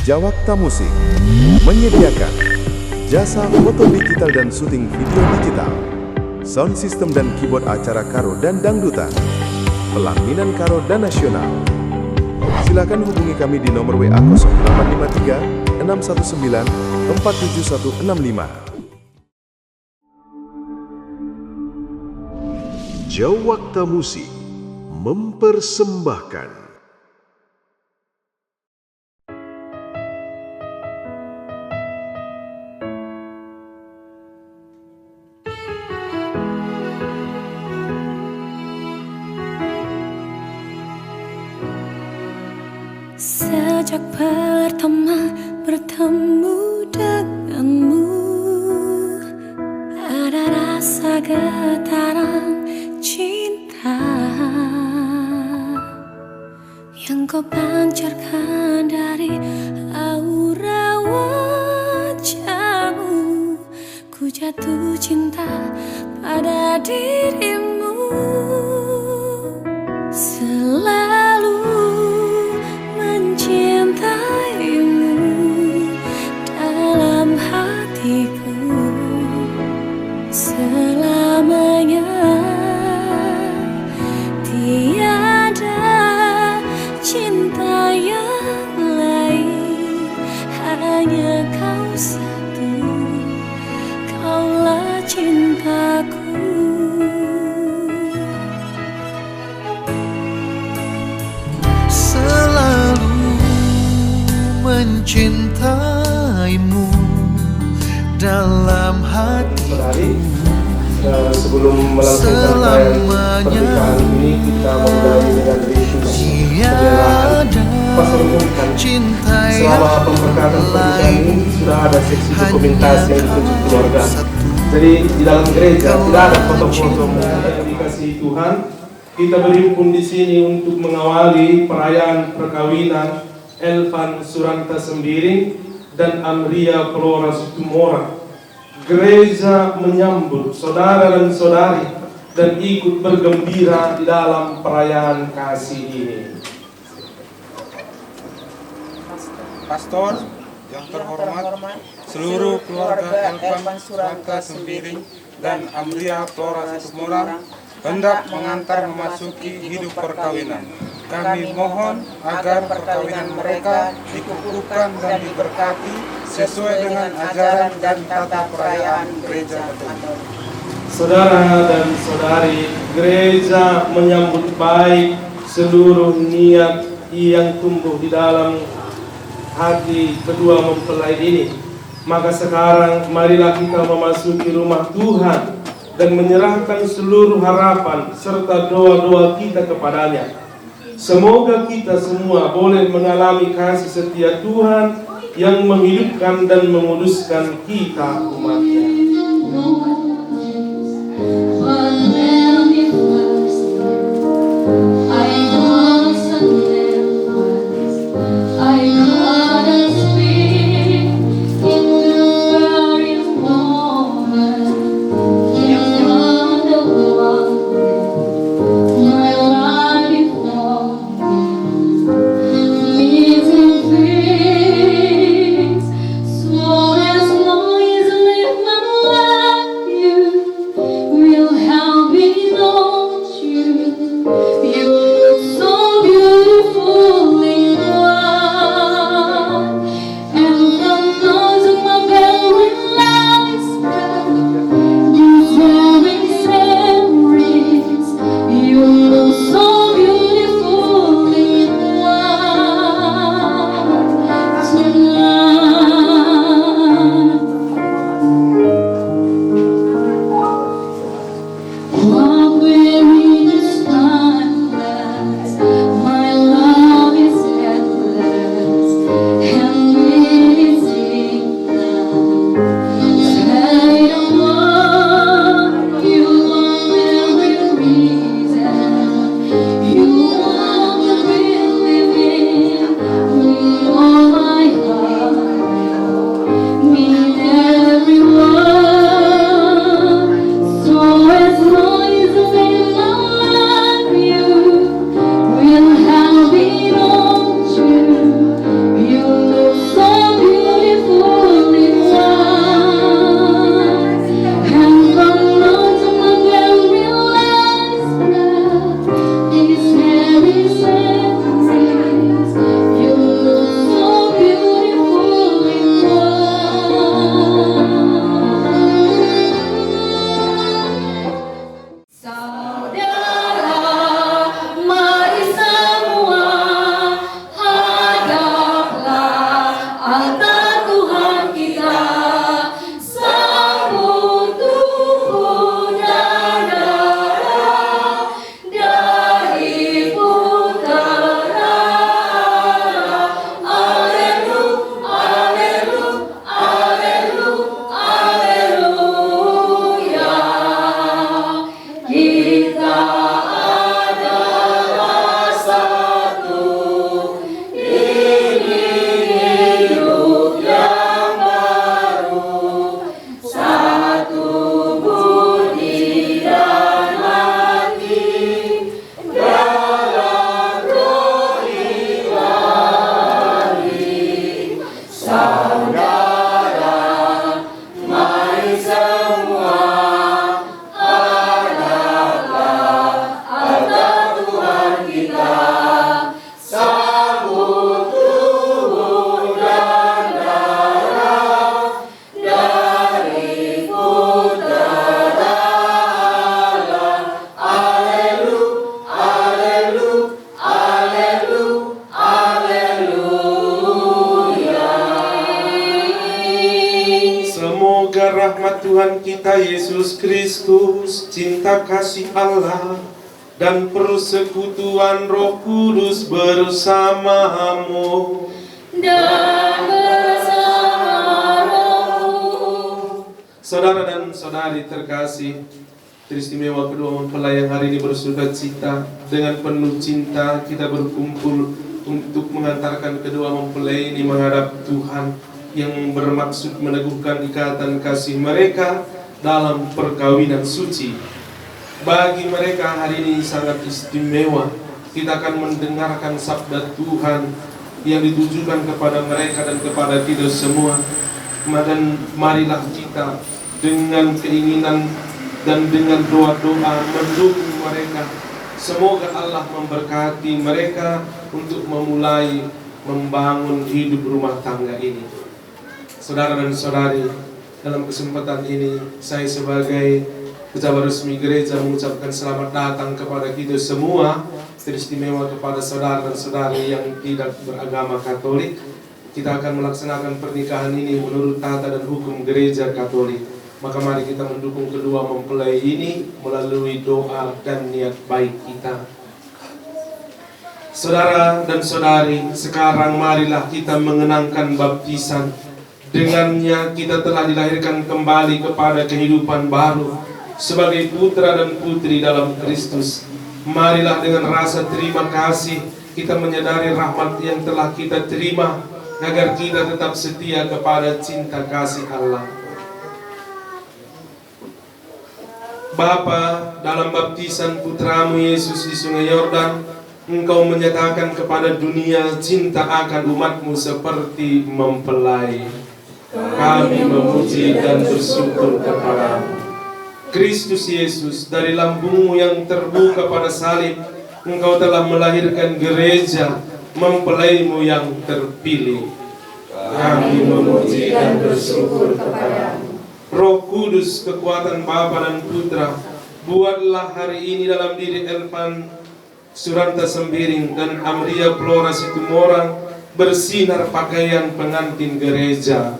Jawakta Musik menyediakan jasa foto digital dan syuting video digital, sound system dan keyboard acara karo dan dangdutan, pelaminan karo dan nasional. Silakan hubungi kami di nomor WA 0853 619 47165. Jawakta Musik mempersembahkan sejak pertama bertemu denganmu, ada rasa getaran cinta yang kau pancarkan dari aura wajahmu. Ku jatuh cinta pada dirimu, selalu mencintaimu dalam hatiku selamanya. Tiada cinta yang lain, hanya kau satu, kaulah cintaku. Mencintaimu dalam hatiku. Sebelum melangsungkan pernikahan ini, kita memulai dengan diskusi cinta selama pemberkatan pernikahan ini sudah ada seksi dokumentasi yang ditunjuk keluarga. Jadi di dalam gereja tidak ada foto-foto yang dikasihi Tuhan. Kita berhimpun di sini untuk mengawali perayaan perkawinan Elvan Suranta Sembiring dan Amria Flora Situmorang. Gereja menyambut saudara dan saudari dan ikut bergembira di dalam perayaan kasih ini. Pastor yang terhormat, seluruh keluarga Elvan Suranta Sembiring dan Amria Flora Situmorang hendak mengantar memasuki hidup perkawinan. Kami mohon agar perkawinan mereka dikukuhkan dan diberkati sesuai dengan ajaran dan tata perayaan Gereja Katolik. Saudara dan saudari, gereja menyambut baik seluruh niat yang tumbuh di dalam hati kedua mempelai ini. Maka sekarang marilah kita memasuki rumah Tuhan dan menyerahkan seluruh harapan serta doa-doa kita kepadanya. Semoga kita semua boleh mengalami kasih setia Tuhan yang menghidupkan dan menguduskan kita umatnya. As long as live rahmat Tuhan kita Yesus Kristus, cinta kasih Allah, dan persekutuan Roh Kudus bersamamu. Dan bersama rohmu. Saudara dan saudari terkasih, teristimewa kedua mempelai yang hari ini bersuka cita. Dengan penuh cinta kita berkumpul untuk mengantarkan kedua mempelai ini menghadap Tuhan yang bermaksud meneguhkan ikatan kasih mereka dalam perkawinan suci. Bagi mereka hari ini sangat istimewa. Kita akan mendengarkan sabda Tuhan yang ditujukan kepada mereka dan kepada kita semua. Dan marilah kita dengan keinginan dan dengan doa-doa mendukung mereka. Semoga Allah memberkati mereka untuk memulai membangun hidup rumah tangga ini. Saudara dan saudari, dalam kesempatan ini saya sebagai pejabat resmi gereja mengucapkan selamat datang kepada kita semua, teristimewa kepada saudara dan saudari yang tidak beragama Katolik. Kita akan melaksanakan pernikahan ini menurut tata dan hukum gereja Katolik. Maka mari kita mendukung kedua mempelai ini melalui doa dan niat baik kita. Saudara dan saudari, sekarang marilah kita mengenangkan baptisan. Dengannya kita telah dilahirkan kembali kepada kehidupan baru sebagai putra dan putri dalam Kristus. Marilah dengan rasa terima kasih kita menyadari rahmat yang telah kita terima, agar kita tetap setia kepada cinta kasih Allah. Bapa, dalam baptisan putramu Yesus di Sungai Yordan, Engkau menyatakan kepada dunia cinta akan umatmu seperti mempelai. Kami memuji dan bersyukur kepadamu. Kristus Yesus, dari lambungmu yang terbuka pada salib, Engkau telah melahirkan gereja, mempelaimu yang terpilih. Kami memuji dan bersyukur kepadamu. Roh Kudus, kekuatan Bapa dan Putra, buatlah hari ini dalam diri Elvan Suranta Sembiring dan Amria Flora Situmorang bersinar pakaian pengantin gereja.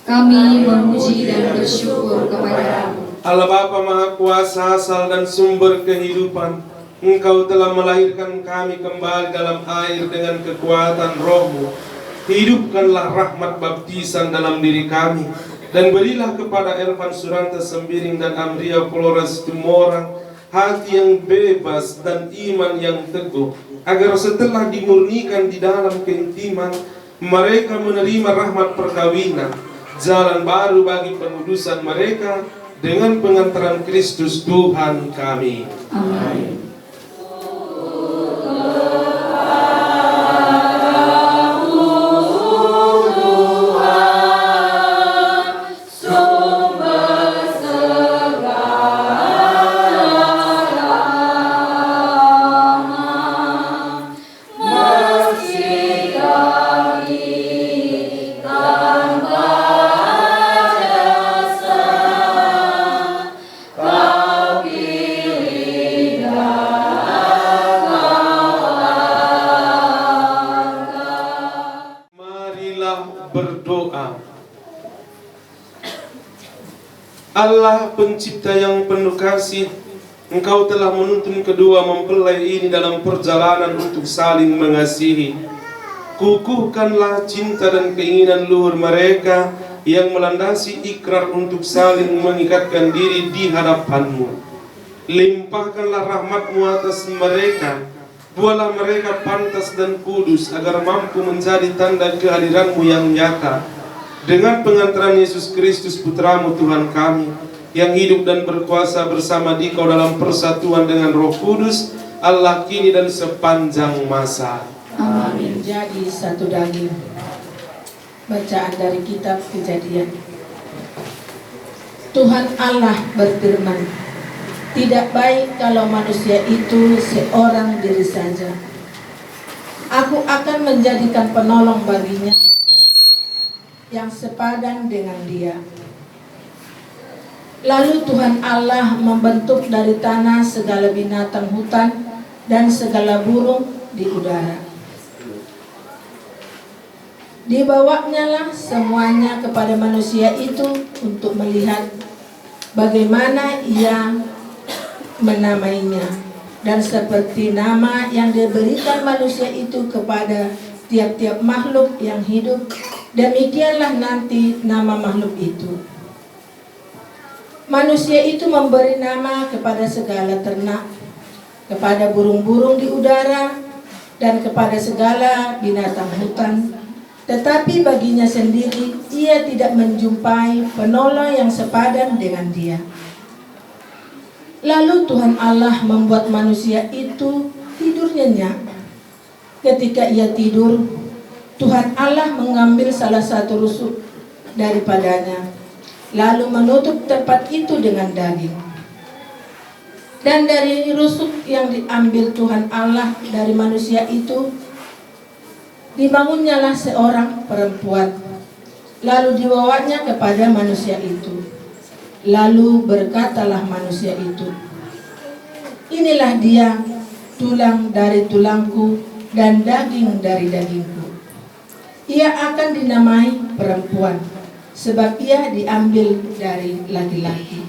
Kami memuji dan bersyukur kepadamu. Allah Bapa Maha Kuasa, asal dan sumber kehidupan, Engkau telah melahirkan kami kembali dalam air dengan kekuatan Roh-Mu. Hidupkanlah rahmat baptisan dalam diri kami, dan berilah kepada Elvan Suranta Sembiring dan Amria Flora Situmorang hati yang bebas dan iman yang teguh, agar setelah dimurnikan di dalam keintiman, mereka menerima rahmat perkawinan, jalan baru bagi pengudusan mereka dengan pengantaran Kristus Tuhan kami. Amin. Berdoa. Allah pencipta yang penuh kasih, Engkau telah menuntun kedua mempelai ini dalam perjalanan untuk saling mengasihi. Kukuhkanlah cinta dan keinginan luhur mereka yang melandasi ikrar untuk saling mengikatkan diri di hadapan-Mu. Limpahkanlah rahmat-Mu atas mereka. Buatlah mereka pantas dan kudus, agar mampu menjadi tanda kehadiran-Mu yang nyata. Dengan pengantaran Yesus Kristus Putra-Mu Tuhan kami, yang hidup dan berkuasa bersama Dikau dalam persatuan dengan Roh Kudus, Allah kini dan sepanjang masa. Amin. Jadi satu daging. Bacaan dari kitab Kejadian. Tuhan Allah berfirman, tidak baik kalau manusia itu seorang diri saja. Aku akan menjadikan penolong baginya yang sepadan dengan dia. Lalu Tuhan Allah membentuk dari tanah segala binatang hutan dan segala burung di udara. Dibawanyalah semuanya kepada manusia itu untuk melihat bagaimana ia menamainya. Dan seperti nama yang diberikan manusia itu kepada tiap-tiap makhluk yang hidup, demikianlah nanti nama makhluk itu. Manusia itu memberi nama kepada segala ternak, kepada burung-burung di udara, dan kepada segala binatang hutan. Tetapi baginya sendiri, ia tidak menjumpai penolong yang sepadan dengan dia. Lalu Tuhan Allah membuat manusia itu tidur nyenyak. Ketika ia tidur, Tuhan Allah mengambil salah satu rusuk daripadanya, lalu menutup tempat itu dengan daging. Dan dari rusuk yang diambil Tuhan Allah dari manusia itu, dibangunnyalah seorang perempuan, lalu dibawanya kepada manusia itu. Lalu berkatalah manusia itu, inilah dia, tulang dari tulangku dan daging dari dagingku. Ia akan dinamai perempuan, sebab ia diambil dari laki-laki.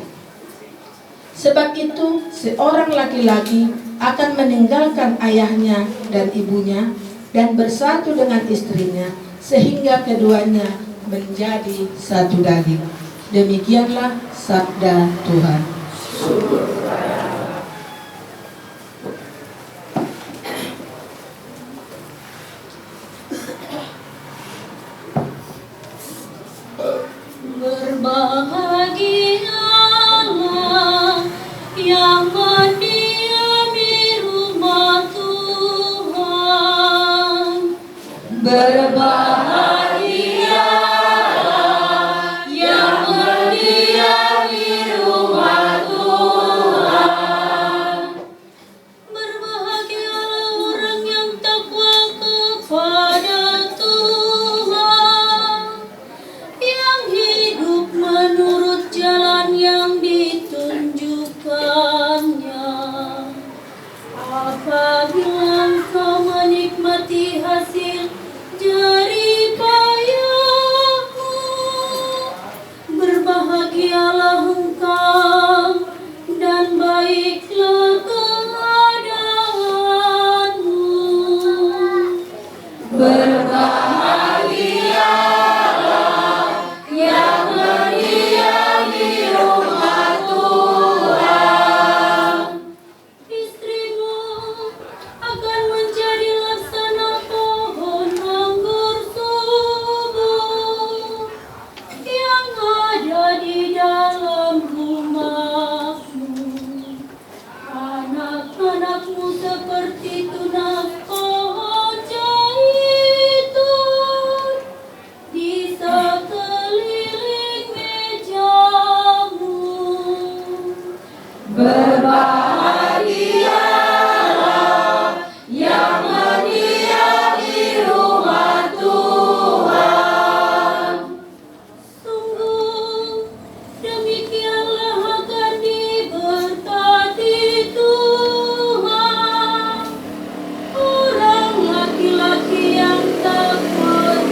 Sebab itu seorang laki-laki akan meninggalkan ayahnya dan ibunya dan bersatu dengan istrinya, sehingga keduanya menjadi satu daging. Demikianlah sabda Tuhan. Berbahagialah yang mendiami rumah Tuhan. Berbahagialah yang mendiami rumah Tuhan. Berbahagialah orang yang takwa kepada Tuhan, yang hidup menurut jalan yang ditunjukkannya. Apabila engkau menikmati hasil jerih payahmu, berbahagialah engkau dan baiklah keadaanmu. Berbahagialah yang mendiami rumah Tuhan. Istrimu akan menjadi laksana pohon anggur subur yang ada di dalam rumahmu. Anak-anakmu seperti tunas pohon zaitun di sekeliling mejamu. Berbahagialah yang mendiami rumah Tuhan. Sungguh demikianlah akan diberkati Tuhan orang laki-laki yang takwa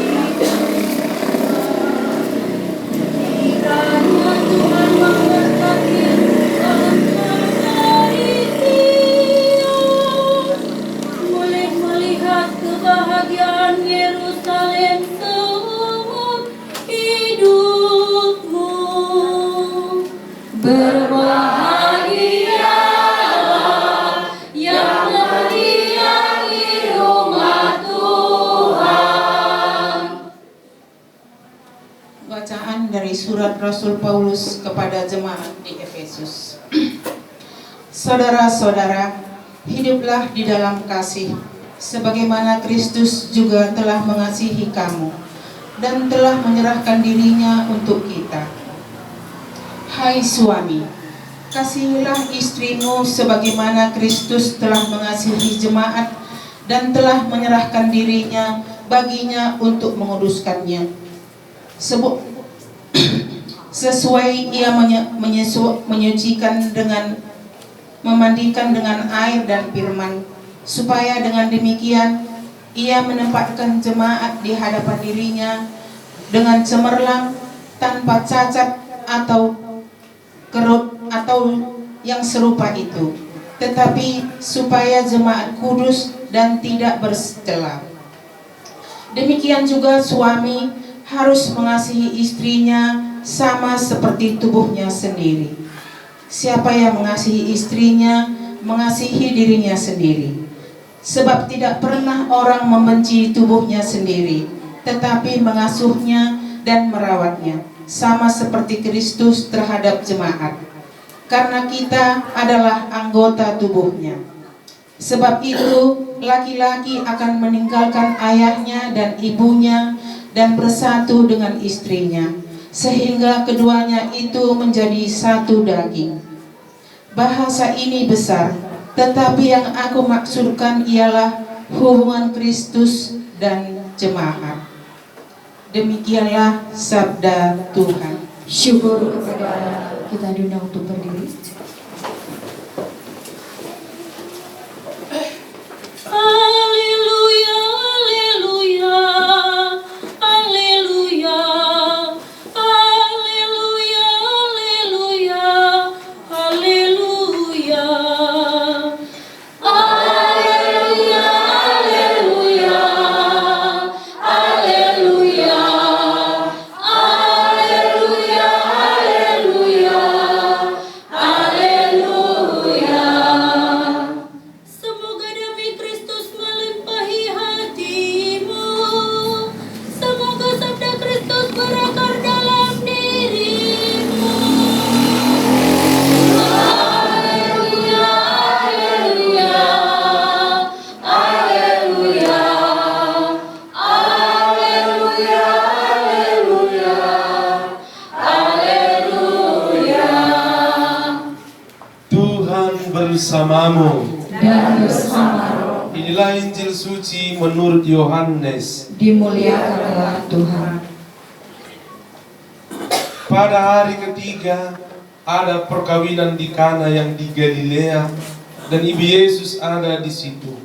kiranya Tuhan memberkati bangsa dari Sion, boleh melihat kebahagiaan Yerusalem seumur hidupmu. Berbahagialah yang mendiami rumah Tuhan. Bacaan dari surat Rasul Paulus kepada jemaat di Efesus. Saudara-saudara, hiduplah di dalam kasih, sebagaimana Kristus juga telah mengasihi kamu dan telah menyerahkan dirinya untuk kita. Hai suami, kasihilah istrimu sebagaimana Kristus telah mengasihi jemaat dan telah menyerahkan dirinya baginya untuk menguduskannya. Sesuai ia menyucikan dengan memandikan dengan air dan firman, supaya dengan demikian Ia menempatkan jemaat di hadapan dirinya dengan cemerlang, tanpa cacat atau kerut atau yang serupa itu, tetapi supaya jemaat kudus dan tidak bercela. Demikian juga suami harus mengasihi istrinya sama seperti tubuhnya sendiri. Siapa yang mengasihi istrinya, mengasihi dirinya sendiri. Sebab tidak pernah orang membenci tubuhnya sendiri, tetapi mengasuhnya dan merawatnya, sama seperti Kristus terhadap jemaat. Karena kita adalah anggota tubuhnya. Sebab itu, laki-laki akan meninggalkan ayahnya dan ibunya dan bersatu dengan istrinya, sehingga keduanya itu menjadi satu daging. Bahasa ini besar, tetapi yang aku maksudkan ialah hubungan Kristus dan jemaat. Demikianlah sabda Tuhan. Syukur kepada Allah. Kita diundang untuk berdiri. Haleluya, haleluya, haleluya, haleluya, haleluya, haleluya, haleluya, haleluya, haleluya, haleluya, haleluya, haleluya. Semoga damai Kristus melimpahi hatimu. Semoga sabda Kristus berakar dalam dirimu. Haleluya, haleluya, haleluya, haleluya, haleluya, haleluya. Tuhan bersamamu. Dan bersama roh, Inilah Injil suci menurut Yohanes. dimuliakanlah Tuhan. Pada hari ketiga ada perkawinan di Kana yang di Galilea, dan ibu Yesus ada di situ.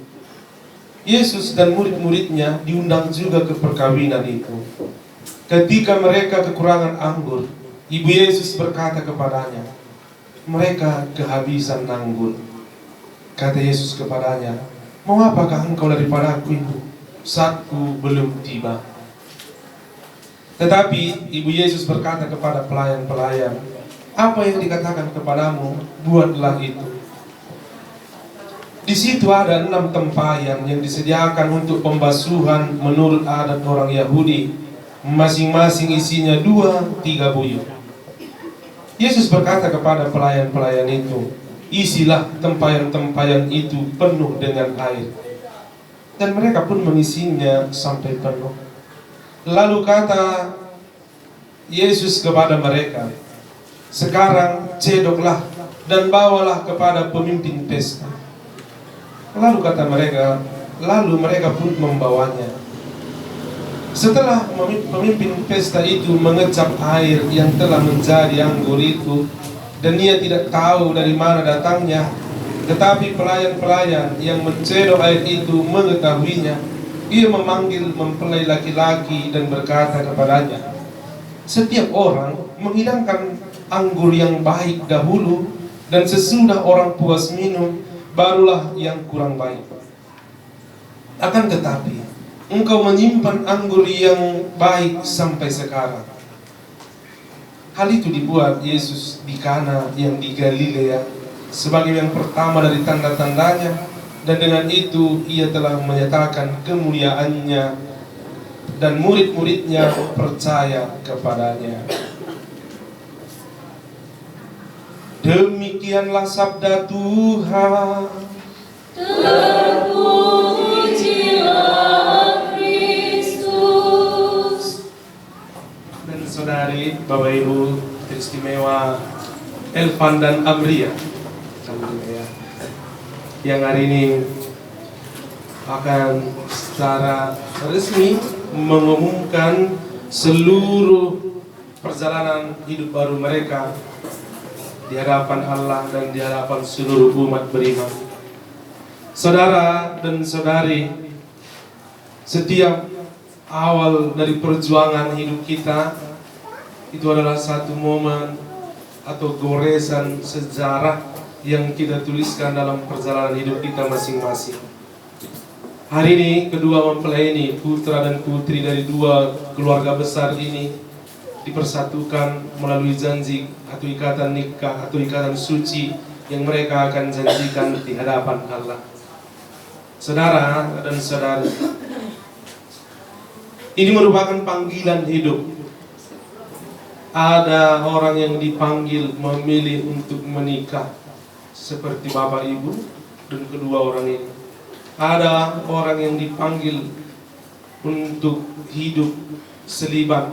Yesus dan murid-muridnya diundang juga ke perkawinan itu. Ketika mereka kekurangan anggur, ibu Yesus berkata kepadanya, "Mereka kehabisan anggur." Kata Yesus kepadanya, "Mau apakah engkau daripada aku, ibu? Saatku belum tiba." Tetapi ibu Yesus berkata kepada pelayan-pelayan, "Apa yang dikatakan kepadamu, buatlah itu." Di situ ada 6 tempayan yang disediakan untuk pembasuhan menurut adat orang Yahudi. Masing-masing isinya 2-3 buyut. Yesus berkata kepada pelayan-pelayan itu, "Isilah tempayan-tempayan itu penuh dengan air." Dan mereka pun mengisinya sampai penuh. Lalu kata Yesus kepada mereka, "Sekarang cedoklah dan bawalah kepada pemimpin pesta." Lalu kata mereka, lalu mereka pun membawanya. Setelah pemimpin pesta itu mengecap air yang telah menjadi anggur itu, dan ia tidak tahu dari mana datangnya, tetapi pelayan-pelayan yang mencedok air itu mengetahuinya, ia memanggil mempelai laki-laki dan berkata kepadanya, "Setiap orang menghidangkan anggur yang baik dahulu, dan sesudah orang puas minum, barulah yang kurang baik. Akan tetapi, engkau menyimpan anggur yang baik sampai sekarang." Hal itu dibuat Yesus di Kana yang di Galilea sebagai yang pertama dari tanda-tandanya, dan dengan itu ia telah menyatakan kemuliaannya, dan murid-muridnya percaya kepadanya. Demikianlah sabda Tuhan. Terpujilah Kristus. Dan saudari, Bapak Ibu teristimewa Elvan dan Amria, yang hari ini akan secara resmi mengumumkan seluruh perjalanan hidup baru mereka di hadapan Allah dan di hadapan seluruh umat beriman. Saudara dan saudari, Setiap awal dari perjuangan hidup kita itu adalah satu momen atau goresan sejarah yang kita tuliskan dalam perjalanan hidup kita masing-masing. Hari ini kedua mempelai ini, putra dan putri dari dua keluarga besar ini, dipersatukan melalui janji atau ikatan nikah atau ikatan suci yang mereka akan janjikan di hadapan Allah. Saudara dan saudari, ini merupakan panggilan hidup. Ada orang yang dipanggil memilih untuk menikah seperti bapak ibu dan kedua orang ini. Ada orang yang dipanggil untuk hidup selibat,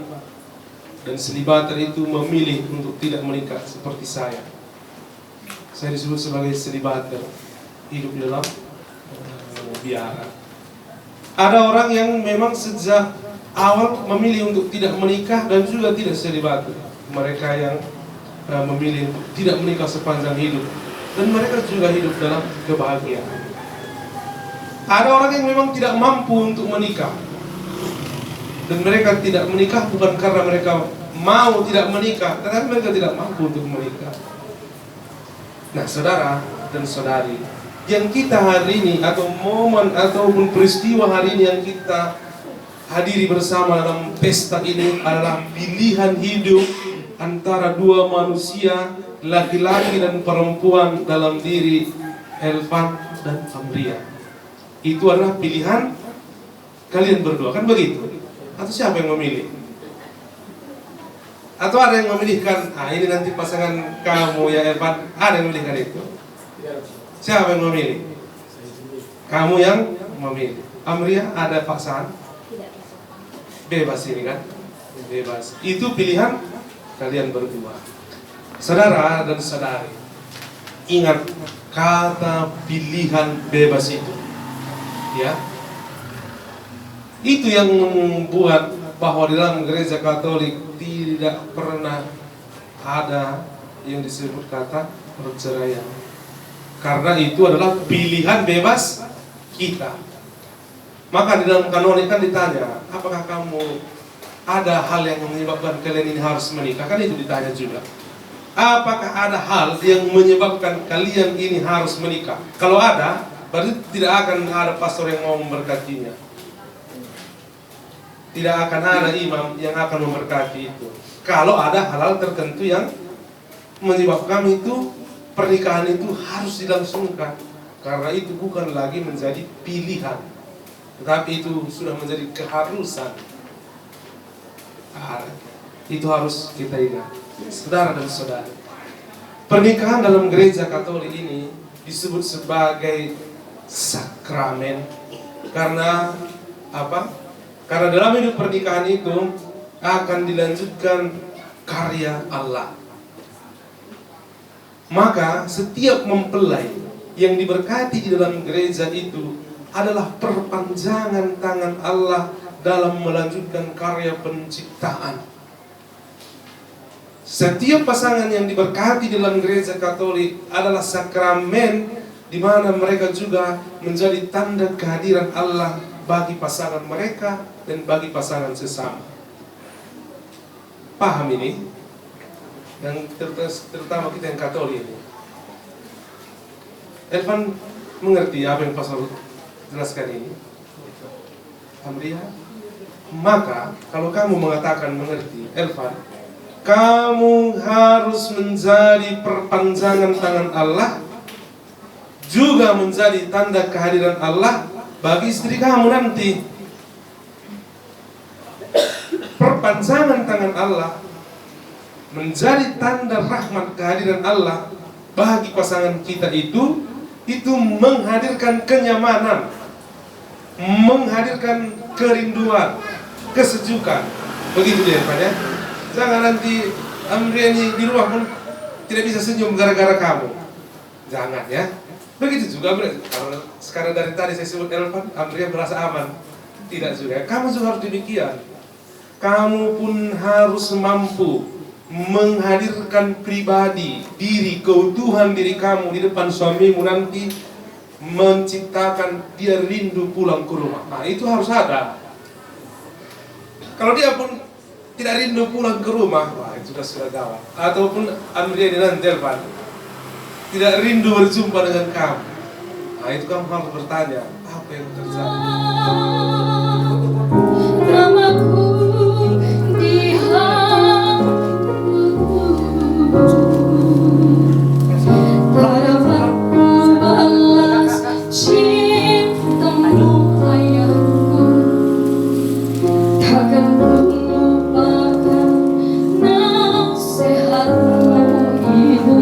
dan selibater itu memilih untuk tidak menikah seperti saya. Saya disebut sebagai selibater, hidup di dalam biara. Ada orang yang memang sejak awal memilih untuk tidak menikah dan juga tidak selibater. Mereka yang memilih untuk tidak menikah sepanjang hidup, dan mereka juga hidup dalam kebahagiaan. Ada orang yang memang tidak mampu untuk menikah, dan mereka tidak menikah bukan karena mereka mau tidak menikah, tetapi mereka tidak mampu untuk menikah. Nah, saudara dan saudari, yang kita hari ini atau momen ataupun peristiwa hari ini yang kita hadiri bersama dalam pesta ini adalah pilihan hidup antara dua manusia, laki-laki dan perempuan dalam diri Elvan dan Amria. Itu adalah pilihan kalian berdua, kan begitu? Atau siapa yang memilih? Atau ada yang memilihkan, ini nanti pasangan kamu ya Elvan? Ada yang memilihkan itu? Siapa yang memilih? Kamu yang memilih. Amria, ada pasangan? Bebas ini kan? Bebas. Itu pilihan kalian berdua. Saudara dan saudari, ingat kata pilihan bebas itu. Ya, itu yang membuat bahwa di dalam gereja Katolik tidak pernah ada yang disebut kata perceraian, karena itu adalah pilihan bebas kita. Maka di dalam kanonik kan ditanya, apakah kamu ada hal yang menyebabkan kalian ini harus menikah? Kan itu ditanya juga. Apakah ada hal yang menyebabkan kalian ini harus menikah? Kalau ada, berarti tidak akan ada pastor yang mau memberkatinya. Tidak akan ada imam yang akan memberkati itu. Kalau ada hal-hal tertentu yang menyebabkan itu pernikahan itu harus dilangsungkan, karena itu bukan lagi menjadi pilihan, tetapi itu sudah menjadi keharusan. Itu harus kita ingat, saudara dan saudari. Pernikahan dalam gereja Katolik ini disebut sebagai sakramen. Karena apa? Karena dalam hidup pernikahan itu akan dilanjutkan karya Allah. Maka setiap mempelai yang diberkati di dalam gereja itu adalah perpanjangan tangan Allah dalam melanjutkan karya penciptaan. Setiap pasangan yang diberkati dalam gereja Katolik adalah sakramen, di mana mereka juga menjadi tanda kehadiran Allah bagi pasangan mereka dan bagi pasangan sesama. Paham ini? Yang terutama kita yang Katolik ini. Elvan mengerti apa yang pastor jelaskan ini? Amria? Maka kalau kamu mengatakan mengerti, Elvan, kamu harus menjadi perpanjangan tangan Allah, juga menjadi tanda kehadiran Allah bagi istri kamu nanti. Perpanjangan tangan Allah menjadi tanda rahmat kehadiran Allah bagi pasangan kita itu menghadirkan kenyamanan, menghadirkan kerinduan, kesejukan. Begitu dia Pak ya. Jangan nanti Amria ini di rumah pun tidak bisa senyum gara-gara kamu. Jangan ya. Begitu juga kalau sekarang dari tadi saya sebut Elvan, Amria merasa aman. Tidak juga. Kamu juga harus demikian. Kamu pun harus mampu menghadirkan pribadi, diri, keutuhan diri kamu di depan suamimu nanti menciptakan dia rindu pulang ke rumah. Nah, itu harus ada. Kalau dia pun tidak rindu pulang ke rumah, wah itu sudah gawat. Ataupun Amria dengan telepon, tidak rindu berjumpa dengan kamu. Nah, itu kamu harus bertanya, apa yang terjadi? Namaku di pada waktu balas cintamu ayahku, takkan ku lupakan nasihatmu ibu,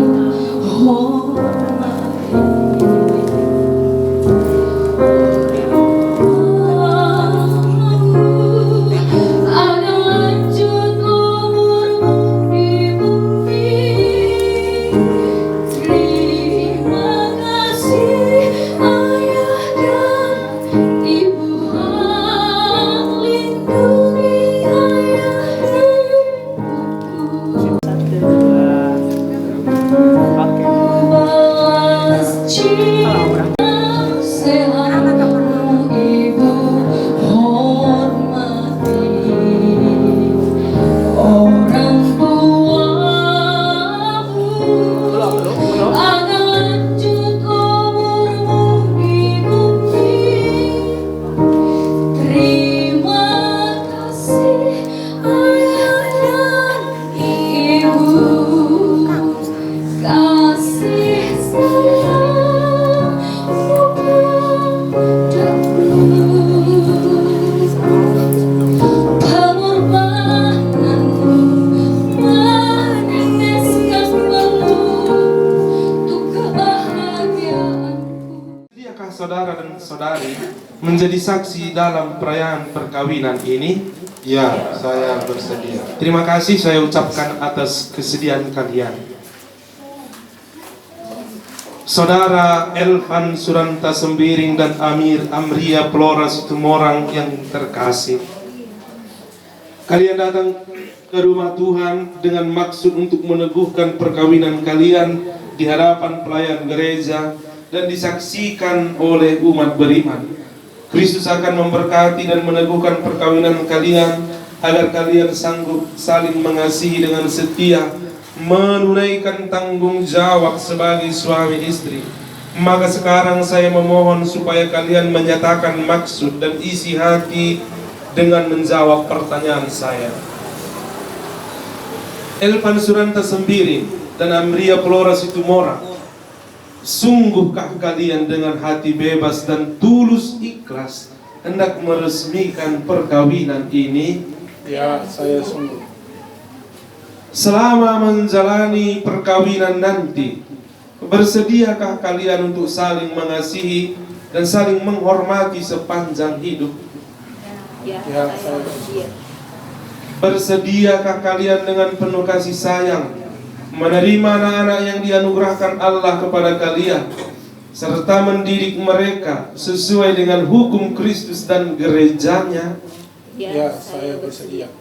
Saudara dan saudari menjadi saksi dalam perayaan perkawinan ini? Ya, saya bersedia. Terima kasih saya ucapkan atas kesediaan kalian. Saudara Elvan Suranta Sembiring dan Amria Flora Situmorang yang terkasih, kalian datang ke rumah Tuhan dengan maksud untuk meneguhkan perkawinan kalian di hadapan pelayan gereja dan disaksikan oleh umat beriman. Kristus akan memberkati dan meneguhkan perkawinan kalian agar kalian sanggup saling mengasihi dengan setia, menunaikan tanggung jawab sebagai suami istri. Maka sekarang saya memohon supaya kalian menyatakan maksud dan isi hati dengan menjawab pertanyaan saya. Elvan Suranta Sembiring dan Amria Flora Situmorang, sungguhkah kalian dengan hati bebas dan tulus ikhlas hendak meresmikan perkawinan ini? Ya, saya sungguh. Selama menjalani perkawinan nanti, bersediakah kalian untuk saling mengasihi dan saling menghormati sepanjang hidup? Ya, saya bersedia. Bersediakah kalian dengan penuh kasih sayang menerima anak-anak yang dianugerahkan Allah kepada kalian, serta mendidik mereka sesuai dengan hukum Kristus dan gerejanya? Ya, saya bersedia.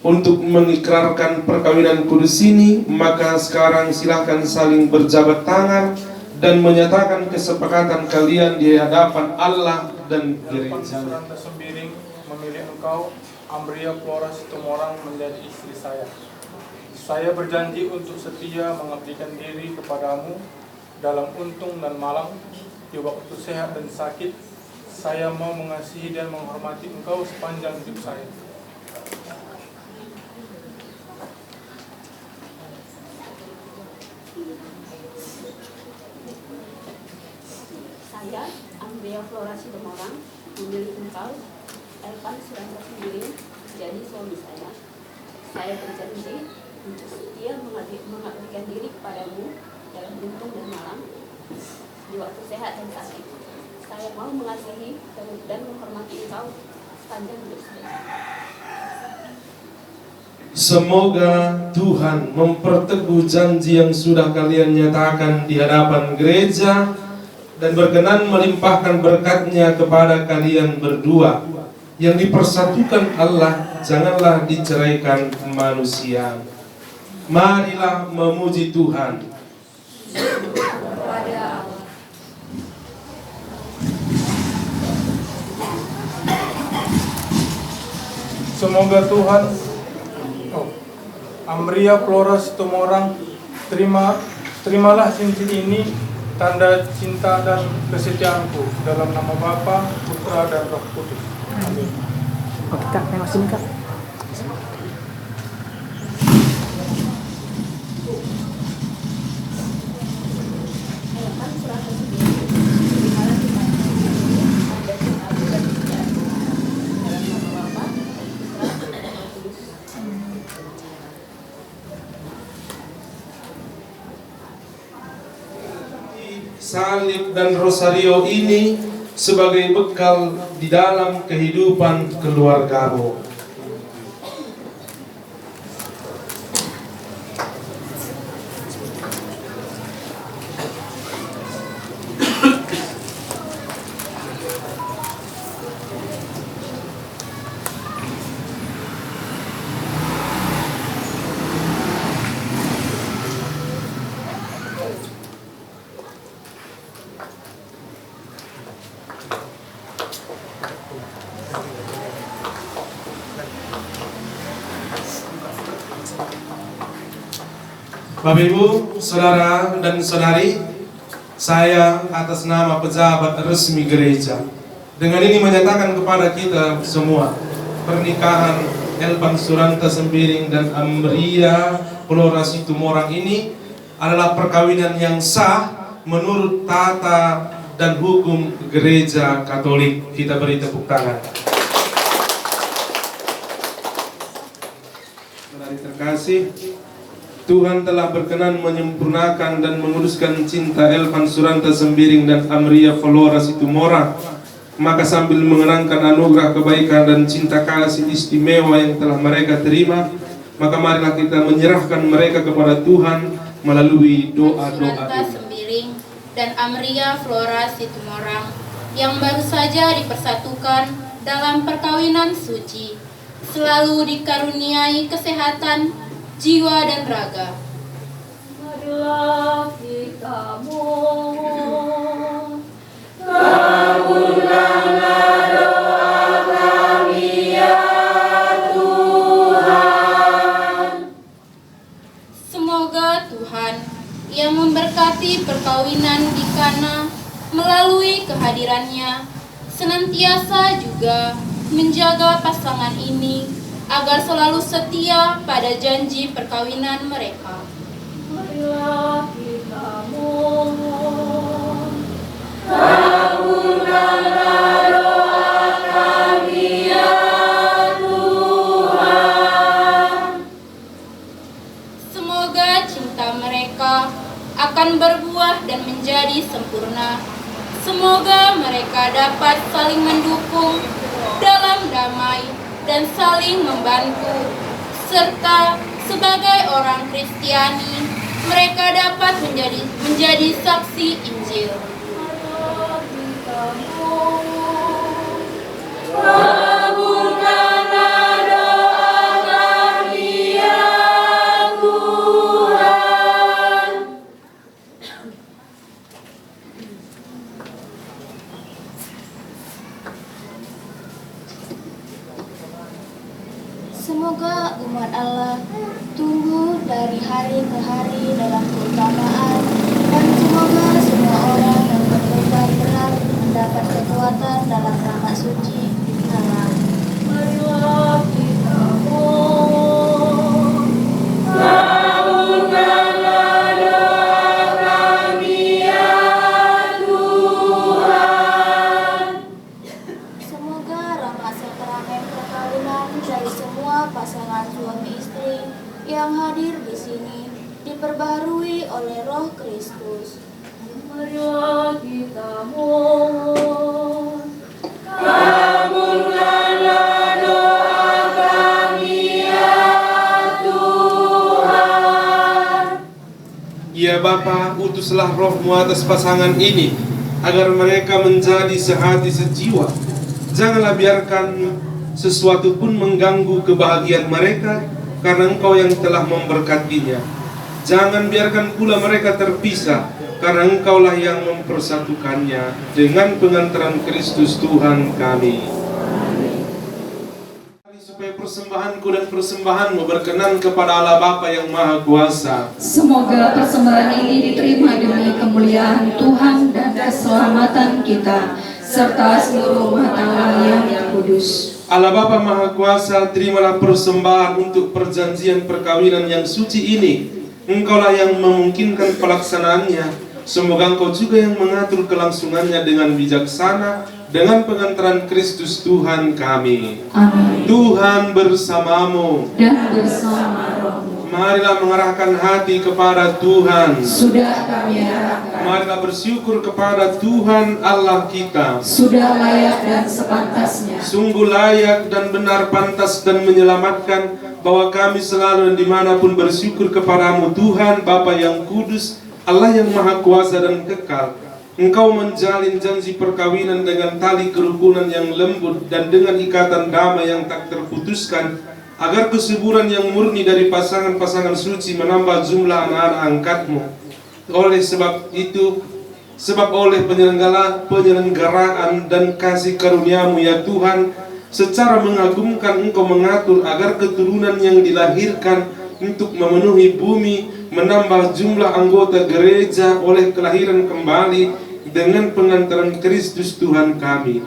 Untuk mengikrarkan perkawinan kudus ini, maka sekarang silakan saling berjabat tangan dan menyatakan kesepakatan kalian di hadapan Allah dan gereja. Suranta Sembiring memilih engkau, Amria Flora Situmorang, menjadi istri saya. Saya berjanji untuk setia mengabdikan diri kepadamu dalam untung dan malang, di waktu sehat dan sakit. Saya mau mengasihi dan menghormati engkau sepanjang hidup saya. Saya, Amria Flora Situmorang, memilih engkau, Elvan Suranta Sembiring, menjadi suami saya. Saya berjanji untuk setia mengabdikan diri kepadamu dalam untung dan malang, di waktu sehat dan sakit. Saya mau mengasihi dan menghormati engkau sepanjang hidup saya. Semoga Tuhan memperteguh janji yang sudah kalian nyatakan di hadapan gereja dan berkenan melimpahkan berkat-Nya kepada kalian berdua yang dipersatukan Allah, janganlah diceraikan manusia. Marilah memuji Tuhan. Semoga Tuhan Amria Flora Situmorang terimalah cincin ini tanda cinta dan kesetiaanku dalam nama Bapa, Putra dan Roh Kudus. Amin. Oke Kak, tengok sini Kak. Salib dan rosario ini sebagai bekal di dalam kehidupan keluargamu. Bapak Ibu, Saudara dan Saudari, saya atas nama pejabat resmi gereja dengan ini menyatakan kepada kita semua pernikahan Elvan Suranta Sembiring dan Amria Flora Situmorang ini adalah perkawinan yang sah menurut tata dan hukum gereja Katolik. Kita beri tepuk tangan. Saudari terkasih, Tuhan telah berkenan menyempurnakan dan menguduskan cinta Elvan Suranta Sembiring dan Amria Flora Situmorang. Maka sambil mengenangkan anugerah kebaikan dan cinta kasih istimewa yang telah mereka terima, maka marilah kita menyerahkan mereka kepada Tuhan melalui doa-doa Suranta Sembiring dan Amria Flora Situmorang yang baru saja dipersatukan dalam perkawinan suci, selalu dikaruniai kesehatan jiwa dan raga. Marilah kita mohon. Kabulkanlah doa kami ya Tuhan. Semoga Tuhan yang memberkati perkawinan di Kana melalui kehadirannya senantiasa juga menjaga pasangan ini agar selalu setia pada janji perkawinan mereka. Marilah kita mohon. Kabulkanlah doa kami ya Tuhan. Semoga cinta mereka akan berbuah dan menjadi sempurna. Semoga mereka dapat saling mendukung dalam damai dan saling membantu, serta sebagai orang Kristiani mereka dapat menjadi saksi Injil. Kabulkanlah doa kami ya Tuhan. Semoga umat Allah tumbuh dari hari ke hari dalam keutamaan, dan semoga semua orang yang bertobat benar mendapat kekuatan dalam rahmat suci. Amin. Marilah kita mohon. Kabulkanlah doa kami ya Tuhan. Semoga rahmat sakramen perkawinan dari semua pasangan suami istri yang hadir di sini diperbaharui oleh Roh Kristus. Marilah kita mohon. Kabulkanlah doa kami ya Tuhan. Ya Bapa, utuslah roh-Mu atas pasangan ini agar mereka menjadi sehati sejiwa. Janganlah biarkan sesuatu pun mengganggu kebahagiaan mereka, karena Engkau yang telah memberkatinya. Jangan biarkan pula mereka terpisah, karena Engkaulah yang mempersatukannya dengan pengantaran Kristus Tuhan kami. Supaya persembahanku dan persembahanmu berkenan kepada Allah Bapa yang Maha Kuasa. Semoga persembahan ini diterima demi kemuliaan Tuhan dan keselamatan kita, serta seluruh umat Allah yang kudus. Allah Bapa Maha Kuasa, terimalah persembahan untuk perjanjian perkawinan yang suci ini. Engkaulah yang memungkinkan pelaksanaannya. Semoga Engkau juga yang mengatur kelangsungannya dengan bijaksana, dengan pengantaran Kristus Tuhan kami. Amin. Tuhan bersamamu. Dan bersama rohmu. Marilah mengarahkan hati kepada Tuhan. Sudah kami arahkan. Marilah bersyukur kepada Tuhan Allah kita. Sudah layak dan sepantasnya. Sungguh layak dan benar, pantas dan menyelamatkan, bahwa kami selalu dan dimanapun bersyukur kepadamu Tuhan Bapa yang kudus, Allah yang Maha Kuasa dan kekal. Engkau menjalin janji perkawinan dengan tali kerukunan yang lembut dan dengan ikatan damai yang tak terputuskan, agar kesuburan yang murni dari pasangan-pasangan suci menambah jumlah anak-anak angkatmu. Oleh sebab itu, oleh penyelenggaraan dan kasih karuniamu ya Tuhan, secara mengagumkan Engkau mengatur agar keturunan yang dilahirkan untuk memenuhi bumi menambah jumlah anggota gereja oleh kelahiran kembali dengan pengantaran Kristus Tuhan kami.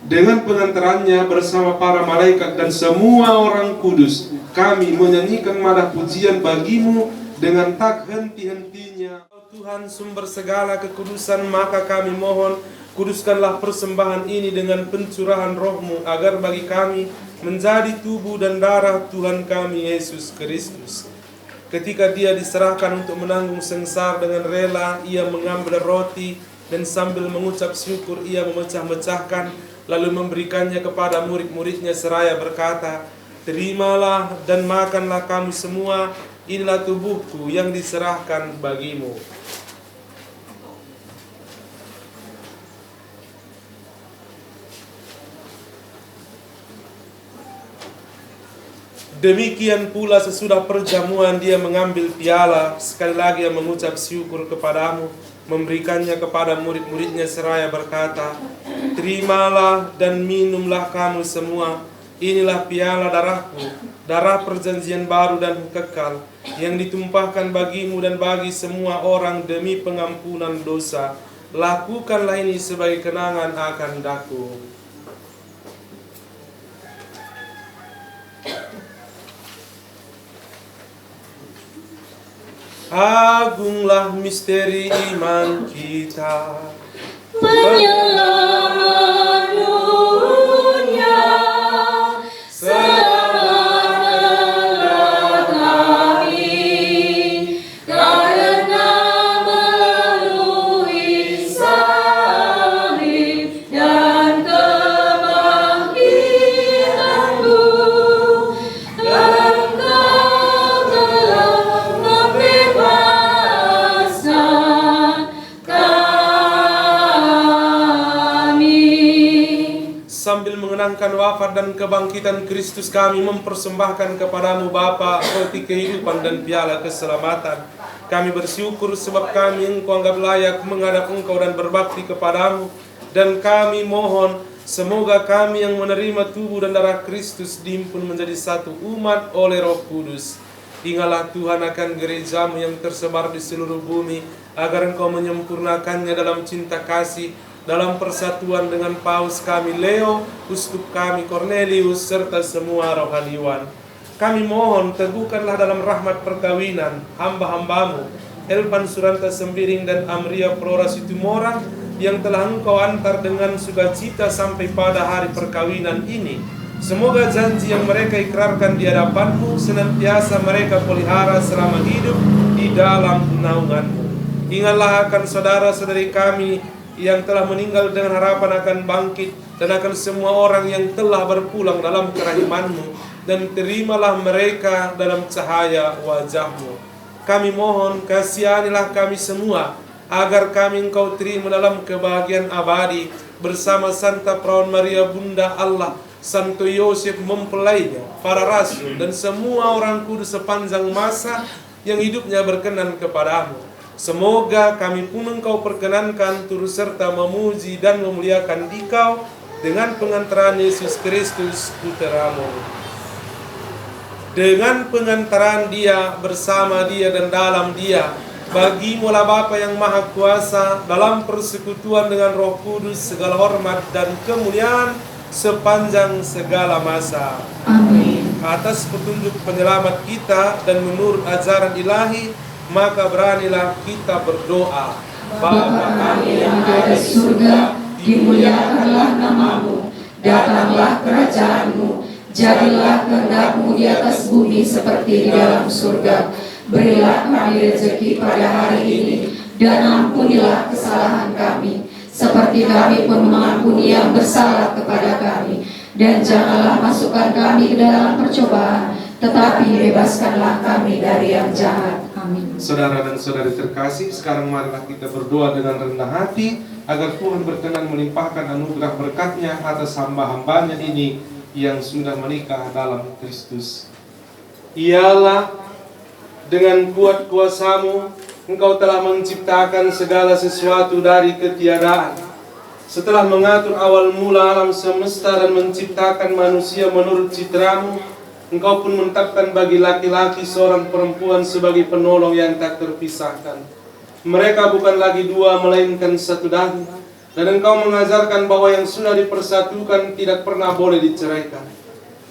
Dengan pengantarannya bersama para malaikat dan semua orang kudus, kami menyanyikan madah pujian bagimu dengan tak henti-hentinya. Tuhan sumber segala kekudusan, maka kami mohon, kuduskanlah persembahan ini dengan pencurahan rohmu, agar bagi kami menjadi tubuh dan darah Tuhan kami Yesus Kristus. Ketika dia diserahkan untuk menanggung sengsara dengan rela, ia mengambil roti dan sambil mengucap syukur ia memecah-mecahkan, lalu memberikannya kepada murid-muridnya seraya berkata, "Terimalah dan makanlah kamu semua, inilah tubuhku yang diserahkan bagimu." Demikian pula sesudah perjamuan dia mengambil piala, sekali lagi ia mengucap syukur kepadamu, memberikannya kepada murid-muridnya seraya berkata, "Terimalah dan minumlah kamu semua, inilah piala darahku, darah perjanjian baru dan kekal, yang ditumpahkan bagimu dan bagi semua orang demi pengampunan dosa. Lakukanlah ini sebagai kenangan akan daku." Agunglah misteri iman kita, Penyelamat dunia, selamatkanlah kami, karena melalui salib dan kebangkitan-Mu, Engkau telah membebaskan kami. sambil mengenangkan wafat dan kebangkitan Kristus, kami mempersembahkan kepadamu Bapa roti kehidupan dan piala keselamatan. Kami bersyukur sebab kami Engkau anggap layak menghadap Engkau dan berbakti kepadamu. Dan kami mohon, semoga kami yang menerima tubuh dan darah Kristus dihimpun menjadi satu umat oleh Roh Kudus. Ingatlah Tuhan akan gerejamu yang tersebar di seluruh bumi, agar Engkau menyempurnakannya dalam cinta kasih, dalam persatuan dengan Paus kami Leo, uskup kami Cornelius, serta semua rohaniwan. Kami mohon, teguhkanlah dalam rahmat perkawinan hamba-hambamu Elvan Suranta Sembiring dan Amria Flora Situmorang, yang telah Engkau antar dengan sukacita sampai pada hari perkawinan ini. Semoga janji yang mereka ikrarkan di hadapan-Mu senantiasa mereka pelihara selama hidup di dalam naungan-Mu. Ingatlah akan saudara-saudari kami yang telah meninggal dengan harapan akan bangkit, dan akan semua orang yang telah berpulang dalam kerahiman-Mu, dan terimalah mereka dalam cahaya wajah-Mu. Kami mohon, kasihanilah kami semua, agar kami Engkau terima dalam kebahagiaan abadi bersama Santa Perawan Maria Bunda Allah, Santo Yosef mempelainya, para rasul, dan semua orang kudus sepanjang masa yang hidupnya berkenan kepadamu. Semoga kami pun Engkau perkenankan turut serta memuji dan memuliakan Dikau dengan pengantaran Yesus Kristus Putra-Mu. dengan pengantaran Dia, bersama Dia dan dalam Dia. Bagimu-lah Bapa yang Maha Kuasa, dalam persekutuan dengan Roh Kudus, segala hormat dan kemuliaan sepanjang segala masa. Amin. Atas petunjuk penyelamat kita dan menurut ajaran ilahi, maka beranilah kita berdoa. Bapa kami yang ada di surga, dimuliakanlah namamu, datanglah kerajaanmu, jadilah kehendak-Mu di atas bumi seperti di dalam surga. Berilah kami rezeki pada hari ini, dan ampunilah kesalahan kami, seperti kami pun mengampuni yang bersalah kepada kami. Dan janganlah masukkan kami ke dalam percobaan, tetapi bebaskanlah kami dari yang jahat. Amin. Saudara dan saudari terkasih, sekarang marilah kita berdoa dengan rendah hati, agar Tuhan berkenan melimpahkan anugerah berkat-Nya atas hamba-hambanya ini yang sudah menikah dalam Kristus. Ialah dengan kuat kuasa-Mu, Engkau telah menciptakan segala sesuatu dari ketiadaan. Setelah mengatur awal mula alam semesta dan menciptakan manusia menurut citra-Mu, Engkau pun menetapkan bagi laki-laki seorang perempuan sebagai penolong yang tak terpisahkan. Mereka bukan lagi dua, melainkan satu daging. Dan Engkau mengajarkan bahwa yang sudah dipersatukan tidak pernah boleh diceraikan.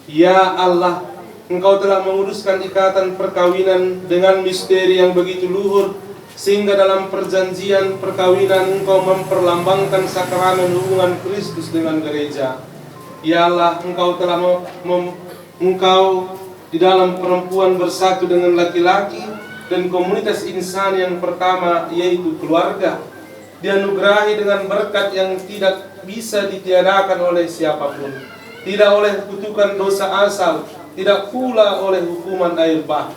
Ya Allah, Engkau telah menguruskan ikatan perkawinan dengan misteri yang begitu luhur, sehingga dalam perjanjian perkawinan Engkau memperlambangkan sakramen hubungan Kristus dengan gereja. Ya Allah, Engkau telah Engkau di dalam perempuan bersatu dengan laki-laki dan komunitas insan yang pertama, yaitu keluarga, dianugerahi dengan berkat yang tidak bisa ditiadakan oleh siapapun, tidak oleh kutukan dosa asal, tidak pula oleh hukuman air bah.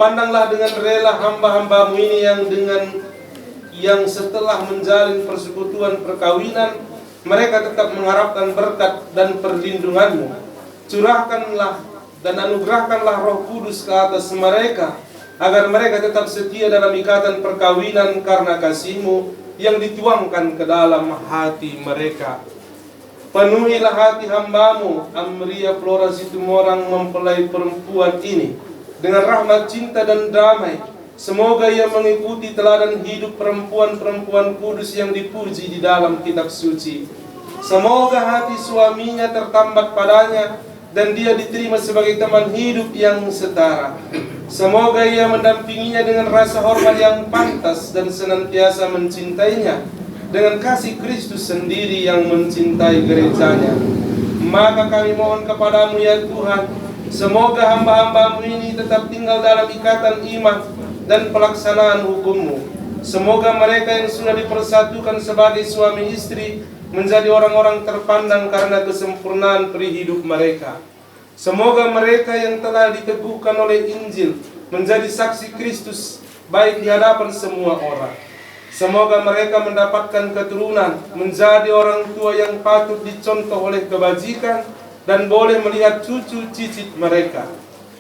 Pandanglah dengan rela hamba-hamba-Mu ini yang setelah menjalin persekutuan perkawinan, mereka tetap mengharapkan berkat dan perlindungan-Mu. Curahkanlah dan anugerahkanlah Roh Kudus ke atas mereka, agar mereka tetap setia dalam ikatan perkawinan karena kasih-Mu yang dituangkan ke dalam hati mereka. Penuhilah hati hamba-Mu, Amria Flora Situmorang, mempelai perempuan ini, dengan rahmat, cinta dan damai. Semoga ia mengikuti teladan hidup perempuan-perempuan kudus yang dipuji di dalam kitab suci. Semoga hati suaminya tertambat padanya, dan dia diterima sebagai teman hidup yang setara. Semoga ia mendampinginya dengan rasa hormat yang pantas dan senantiasa mencintainya dengan kasih Kristus sendiri yang mencintai gerejanya. Maka kami mohon kepadamu ya Tuhan, semoga hamba-hamba-Mu ini tetap tinggal dalam ikatan iman dan pelaksanaan hukum-Mu. Semoga mereka yang sudah dipersatukan sebagai suami istri menjadi orang-orang terpandang karena kesempurnaan peri hidup mereka. Semoga mereka yang telah diteguhkan oleh Injil menjadi saksi Kristus baik di hadapan semua orang. Semoga mereka mendapatkan keturunan, menjadi orang tua yang patut dicontoh oleh kebajikan, dan boleh melihat cucu cicit mereka.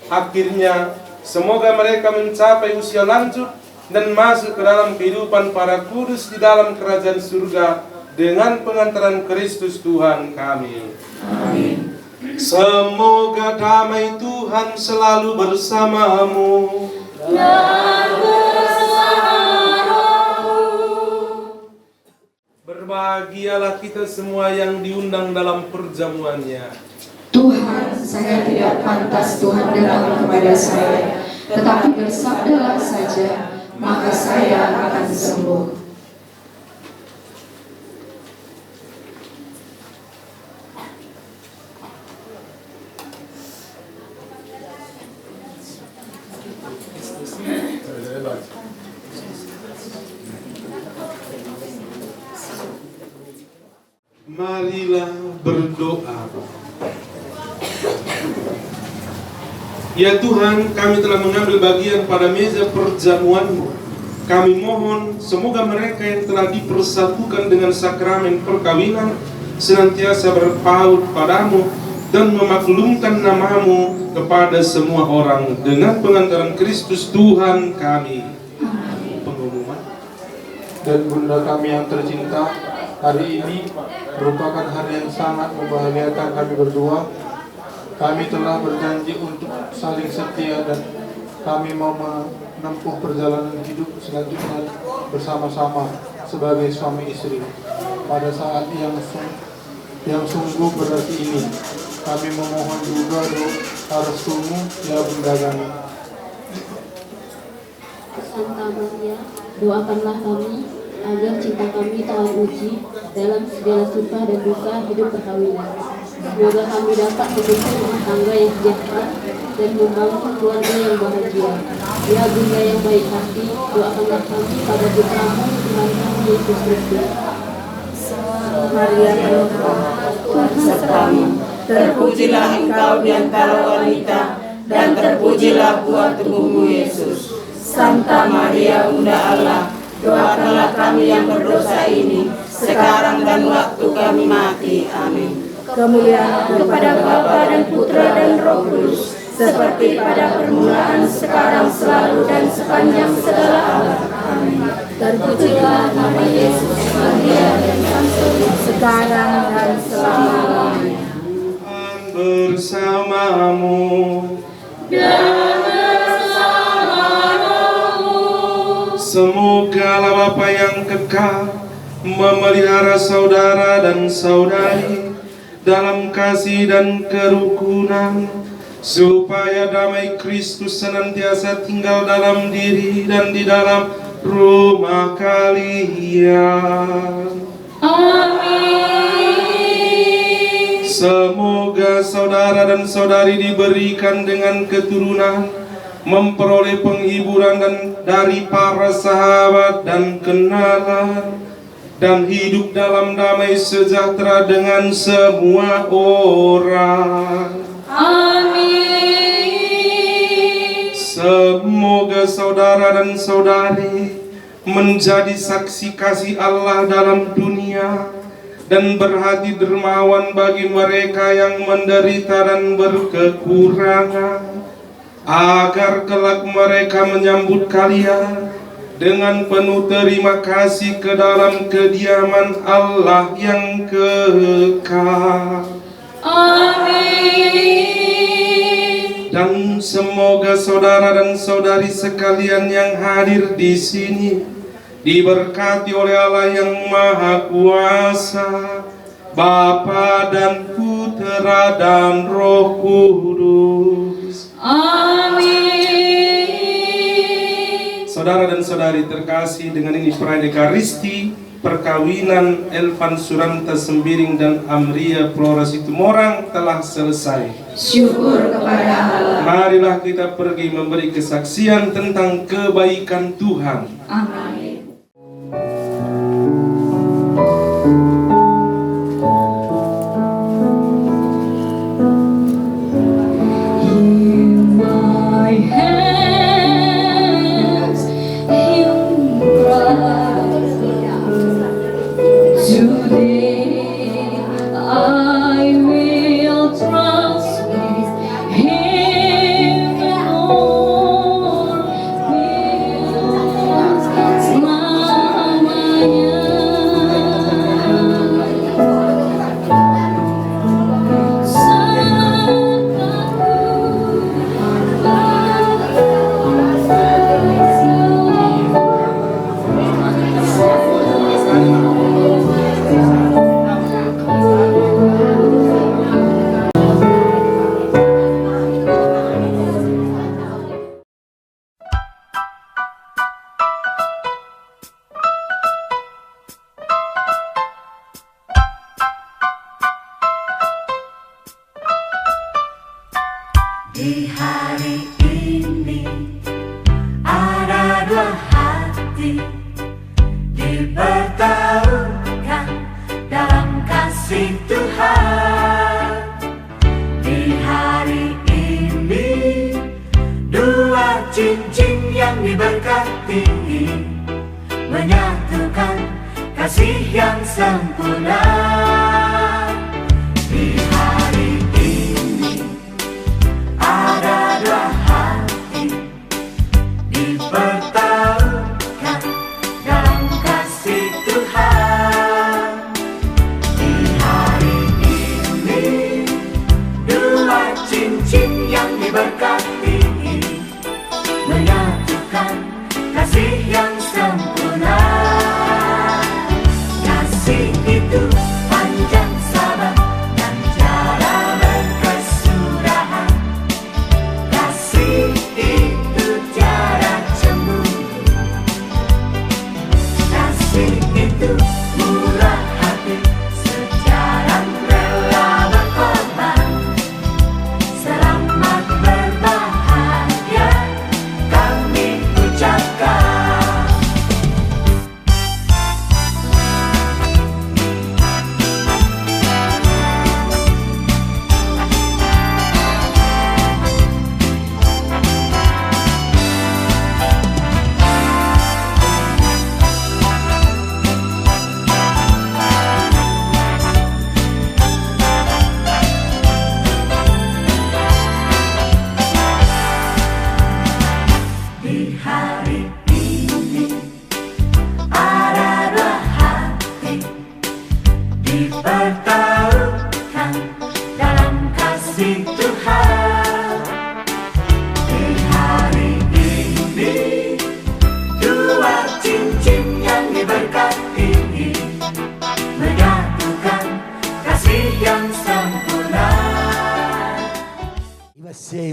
Akhirnya, semoga mereka mencapai usia lanjut dan masuk ke dalam kehidupan para kudus di dalam kerajaan surga dengan pengantaran Kristus Tuhan kami. Amin. Semoga damai Tuhan selalu bersamamu. Dan bersama rohmu. Berbahagialah kita semua yang diundang dalam perjamuannya. Tuhan, saya tidak pantas Tuhan datang kepada saya, tetapi bersabdalah saja, maka saya akan sembuh. Marilah berdoa. Ya Tuhan, kami telah mengambil bagian pada meja perjamuan-Mu. Kami mohon semoga mereka yang telah dipersatukan dengan sakramen perkawinan senantiasa berpaut padamu dan memaklumkan nama-Mu kepada semua orang dengan pengantaran Kristus Tuhan kami. Pengumuman. Dan Bunda kami yang tercinta, hari ini merupakan hari yang sangat membahagiakan kami berdua, Kami telah berjanji untuk saling setia dan kami mau menempuh perjalanan hidup selanjutnya bersama-sama sebagai suami istri. Pada saat yang sungguh berarti ini, kami memohon juga doa restumu ya Bunda kami. Santa Maria, doakanlah kami agar cinta kami tak uji dalam segala suka dan duka hidup perkawinan. Semoga kami dapat membentuk rumah tangga yang sejahtera dan membangun keluarga yang bahagia. Ya Bunda yang baik hati, doakanlah kami pada putramu Tuhan kami Yesus Kristus. Maria penuh rahmat, Tuhan sertamu, terpujilah engkau di antara wanita, dan terpujilah buah tubuhmu Yesus. Santa Maria Bunda Allah, doakanlah kami yang berdosa ini, sekarang dan waktu kami mati. Amin. Kemuliaan kepada Bapa dan Putra dan Roh Kudus, seperti pada permulaan, sekarang, selalu, dan sepanjang segala abad. Amin. Terpujilah nama Yesus, Maria dan Santo, sekarang dan selamanya. Bersamamu Dan bersama rohmu. Semoga Allah Bapa yang kekal memelihara saudara dan saudari dalam kasih dan kerukunan, supaya damai Kristus senantiasa tinggal dalam diri dan di dalam rumah kalian. Amin. Semoga saudara dan saudari diberikan dengan keturunan, memperoleh penghiburan dan dari para sahabat dan kenalan, dan hidup dalam damai sejahtera dengan semua orang. Amin. Semoga saudara dan saudari menjadi saksi kasih Allah dalam dunia dan berhati dermawan bagi mereka yang menderita dan berkekurangan, agar kelak mereka menyambut kalian dengan penuh terima kasih ke dalam kediaman Allah yang kekal. Amin. Dan semoga saudara dan saudari sekalian yang hadir di sini diberkati oleh Allah yang Maha Kuasa, Bapa dan Putra dan Roh Kudus. Amin. Saudara dan saudari terkasih, dengan ini perayaan Ekaristi perkawinan Elvan Suranta Sembiring dan Amria Flora Situmorang telah selesai. Syukur kepada Allah. Marilah kita pergi memberi kesaksian tentang kebaikan Tuhan. Amin. Di hari ini ada dua hati dipertemukan dalam kasih Tuhan. Di hari ini dua cincin yang diberkati menyatukan kasih yang sempurna. Di hari ini ada dua hati dipertemukan dalam kasih Tuhan. Di hari ini dua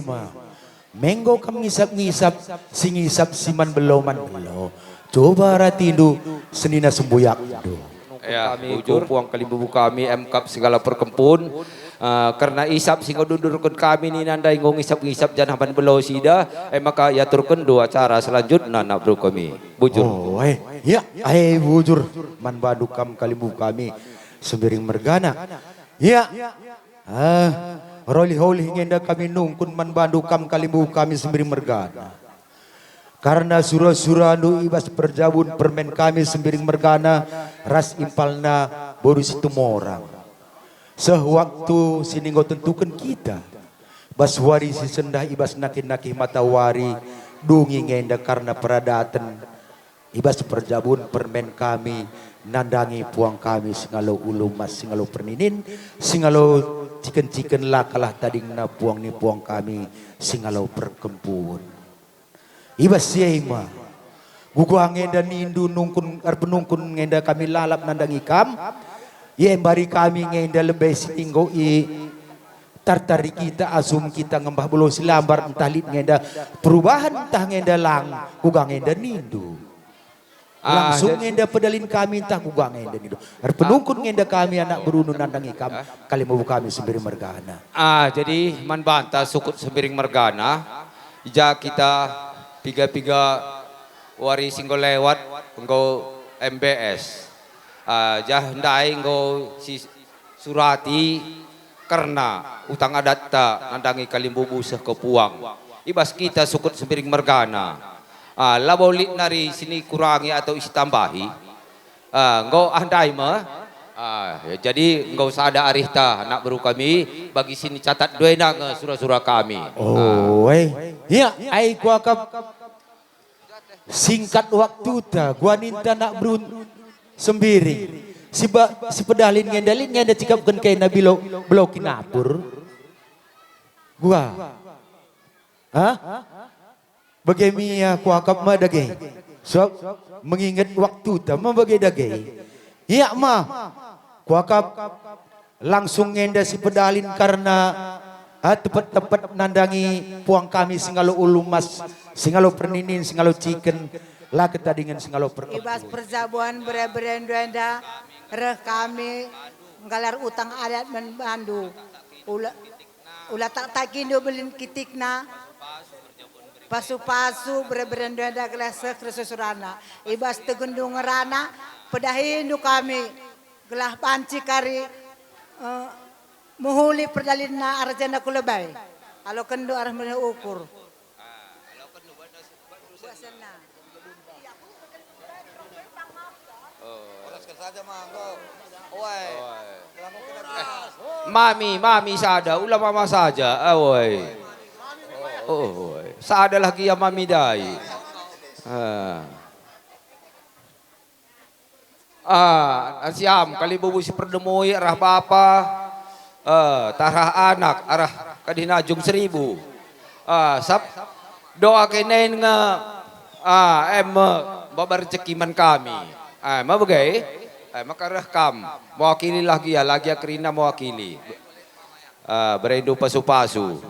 sema. Menggo kam ngisap-ngisap, singisap siman beloman belo. Coba ratindu senina sembuyak do. Ya, bujur puang kalimbubu kami MKAP segala perkempun. Karena isap sehingga dudurkan kami ni nandai ngong isap-isap jangan hapan belau sida. Maka ya turkan dua cara selanjutnya nak bro kami. Bujur. Oh, ya, bujur. Man badukam kalimbubu kami sembiring mergana. Ya. Roli-holi ngenda kami nungkun man bandukam kalimbu kami sembiri mergana. Karena surah-surah anu ibas perjabun permen kami sembiring mergana ras impalna boru situmorang. Sewaktu sininggo tentukan kita baswari si sendah ibas nakih-nakih matawari dungi ngenda karena peradatan ibas perjabun permen kami nandangi puang kami singalo ulumas singalo perninin singalo ciken-ciken lah kalah tading na puang ni puang kami singalo perkempun ibas siema gugua ngenda nindu nungkun penungkun ngenda kami lalap nandangi kam ye bari kami ngenda lebih sitinggo i tartari kita asum kita ngembah belo silambar entah lit ngenda perubahan entah ngenda lang gugua ngenda nindu langsung ngenda pedalin kami entah gugua ngenda nindu penungkun ngenda kami anak berunun nandangi kam kali mau kami sembiring mergana. Jadi man bantah sukut sembiring mergana ija kita piga-piga wari singgo lewat engkau MBS jah ndai engkau si surati karena utang adat ta nandangi kalimbubu seh kepuang ibas kita sukut sembiring mergana labolit nari sini kurangi atau isi tambahi engkau andai mah jadi engkau sada arihta anak baru kami bagi sini catat dua nang surah-surah kami. Ya ai gua kap singkat waktu ta gua ninta nak berun sembiri si pedalin ngendalin ngenda cikapkeun kay nabilo belo kinapur gua Bagaimana kuakap mah dagay. So mengingat waktu ta mah bagay dagay. Iya mah kuakap langsung ngenda si pedalin karena tepat-tepat nandangi puang kami singalo ulumas, singalo perninin, singalo chicken, lah ketadingan singalo perkepun. Ibas perjabuan berendu-enda reh kami ngalar utang adat menbandu. Ula tak takindo belin kitikna. Pasu-pasu berendu-enda gelas kesusurana. Ibas tegundung rana pedahindu kami gelah panci kari muhuli perdalina arjana kulebay. Alo kendo arah mana ukur. Mami sada, ulah mama saja, awoi. Sada lagi ya mami dai. Siam kali bubu si perdemoy arah bapa, tarah anak arah kadinajung 1000. Sab doa kenain nga babar cekiman kami. Mabagai, maka rekam mewakili lagi ya kerina mewakili. Berendu pasu-pasu.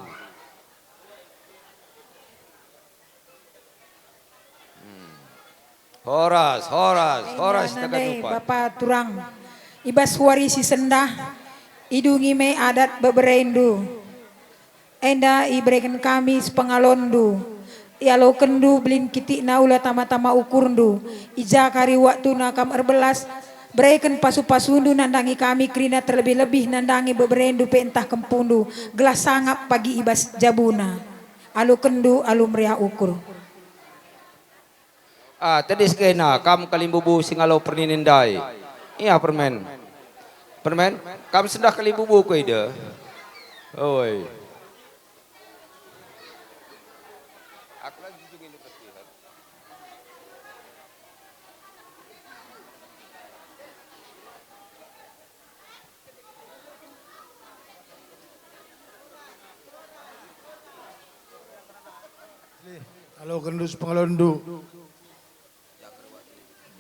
Horas tagadupan. Bapak turang ibas warisi sendah idungi me adat beberendu enda ibrekan kami sepengalondu ialo kendu belin kitik naula tama-tama ukurdu ija kari waktu nakam erbelas berikan pasu-pasundu nandangi kami kerina terlebih-lebih nandangi beberendu pentah kempundu gelas sangap pagi ibas jabuna alu kendu alu meriah ukur. Tadi sekena kam kalimbubu singalo perninindai. Iya permen. Kam sendah kalimbubu ko ide. Oi. Aku lagi jungin pasti. Halo kendus pengalondu.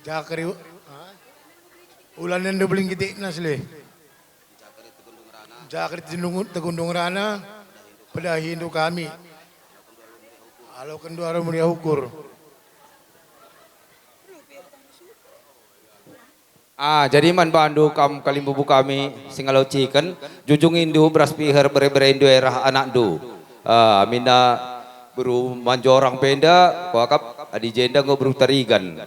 Jakari ulan nendo beling kitik nasle. Jakari tegundung rana. pedahi Hindu kami. Halo kendu harmonia ukur. Jadi man bandu kam kalimbubu kami singalau chicken jujung indu beras piher bere-bere erah anak du. Mina buru manjorang penda kuakap adi jenda ngobru tarigan.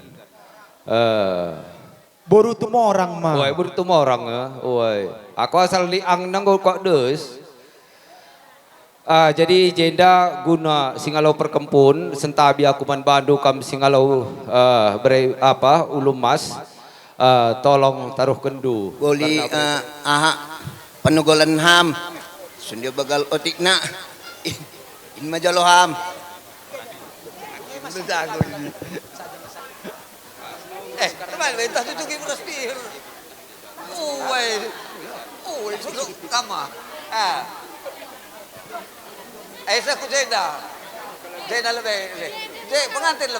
Boru tumorang mah. Oi boru tumorang oi. Aku asal liang nang kok des. Jadi jenda guna singalau perkempun sentabi aku man bandu kam singalau bere apa ulum mas. Tolong taruh kendu goli penugolan ham sundio bagal otikna in majalo ham kemana beta tujuki beras pihir uwe susuk kama saya ku jenda lebih pengantin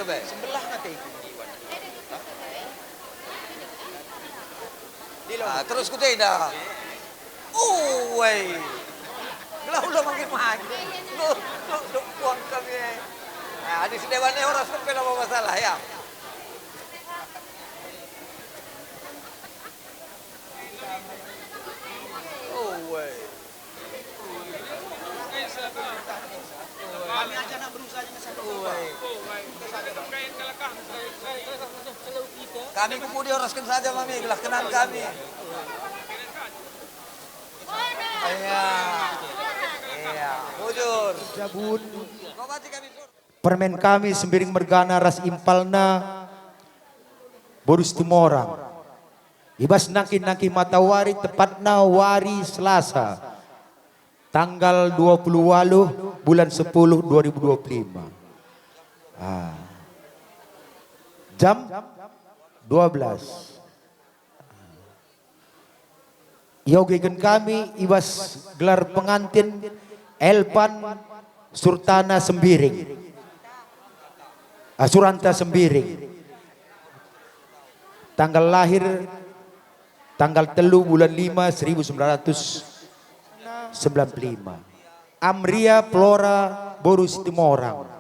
lebih sebelah nanti. Terus ku tidak. Gelah udah makin maju. Duk uang kami. Di sedewannya orang sampai apa masalah ya. Kami aja nak berusaha dengan satu. Kami kemudian oraskan saja mami, gelah kenan kami. Iya, bujur. Jabun. Permen kami sembiring mergana ras impalna borus tumorang. Ibas nangki matawari tepatna wari Selasa. Tanggal 28 bulan 10 2025. Jam 12. Yogikan kami ibas gelar pengantin Elpan Surtana Sembiring. Suranta Sembiring. Tanggal lahir tanggal 3 bulan 5 1995. Amria Flora Borus Timorang.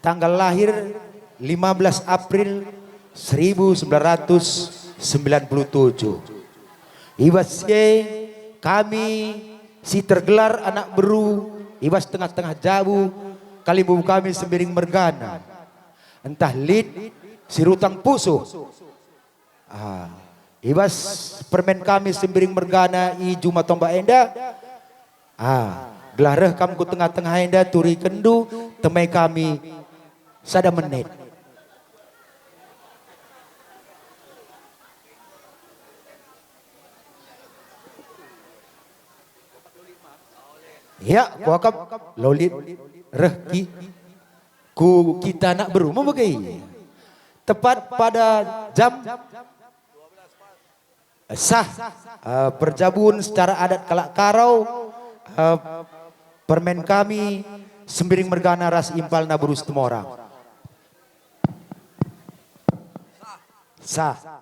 Tanggal lahir 15 April 1997. Ibas kami si tergelar anak beru ibas tengah-tengah jabu kalimbubu kami sembiring mergana. Entah lid si rutang pusuh. Ibas permen kami sembiring mergana i juma tomba enda. Gelareh kamu ku tengah-tengah enda turi kendu temai kami sada menit. Ya, kuakap lolit rehki ku kita nak berumah bagai. Tepat pada jam sah perjabun secara adat Kalak Karau permen kami sembiring mergana ras impalna Borus Timorang. Sah.